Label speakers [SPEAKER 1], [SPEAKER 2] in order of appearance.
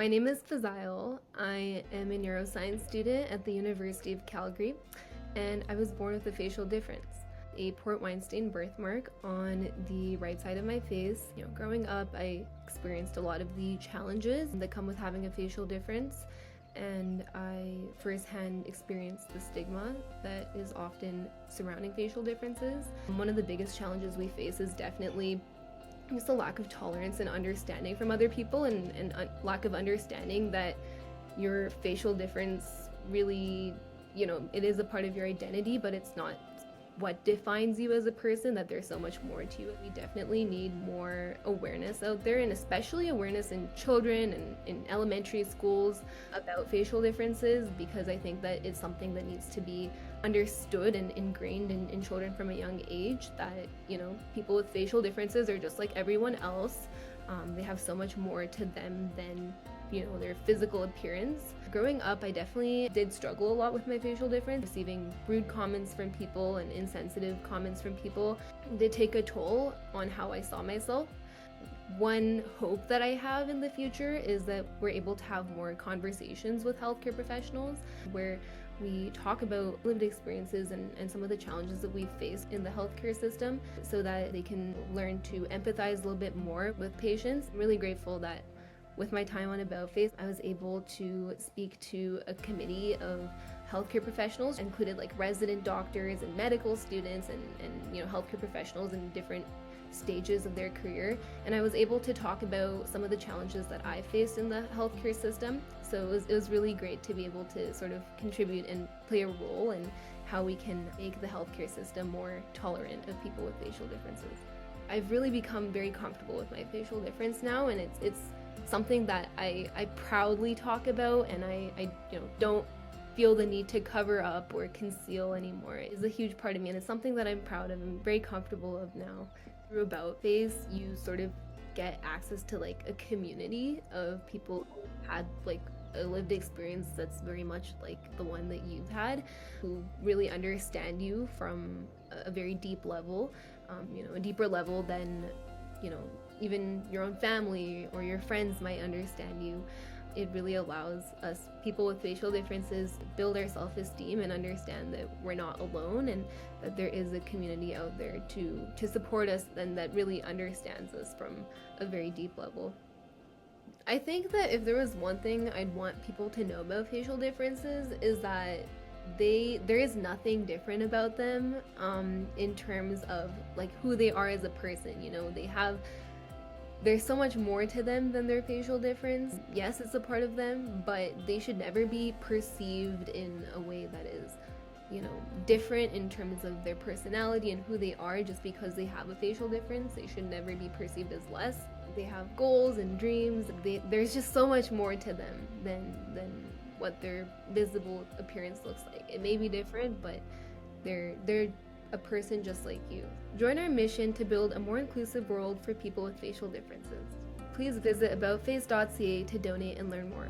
[SPEAKER 1] My name is Fazayl. I am a neuroscience student at the University of Calgary, and I was born with a facial difference, a Port Weinstein birthmark on the right side of my face. Growing up, I experienced a lot of the challenges that come with having a facial difference, and I firsthand experienced the stigma that is often surrounding facial differences. One of the biggest challenges we face is definitely just a lack of tolerance and understanding from other people, and lack of understanding that your facial difference really, it is a part of your identity, but it's not what defines you as a person, that there's so much more to you. We definitely need more awareness out there, and especially awareness in children and in elementary schools about facial differences, because I think that it's something that needs to be understood and ingrained in children from a young age, that people with facial differences are just like everyone else. They have so much more to them than their physical appearance. Growing up, I definitely did struggle a lot with my facial difference. Receiving rude comments from people and insensitive comments from people did take a toll on how I saw myself. One hope that I have in the future is that we're able to have more conversations with healthcare professionals where we talk about lived experiences and some of the challenges that we face in the healthcare system, so that they can learn to empathize a little bit more with patients. I'm really grateful that with my time on About Face, I was able to speak to a committee of healthcare professionals, included like resident doctors and medical students and healthcare professionals in different stages of their career. And I was able to talk about some of the challenges that I faced in the healthcare system. So it was really great to be able to sort of contribute and play a role in how we can make the healthcare system more tolerant of people with facial differences. I've really become very comfortable with my facial difference now, and it's something that I proudly talk about, and I don't feel the need to cover up or conceal anymore. It's a huge part of me, and it's something that I'm proud of and very comfortable of now. Through About Face, you sort of get access to like a community of people who had like a lived experience that's very much like the one that you've had, who really understand you from a very deep level, a deeper level than even your own family or your friends might understand you. It really allows us, people with facial differences, to build our self-esteem and understand that we're not alone, and that there is a community out there to support us and that really understands us from a very deep level. I think that if there was one thing I'd want people to know about facial differences, is that there is nothing different about them in terms of like who they are as a person. There's so much more to them than their facial difference. Yes, it's a part of them, but they should never be perceived in a way that is different in terms of their personality and who they are just because they have a facial difference. They should never be perceived as less. They have goals and dreams. There's just so much more to them than what their visible appearance looks like. It may be different, but they're a person just like you. Join our mission to build a more inclusive world for people with facial differences. Please visit aboutface.ca to donate and learn more.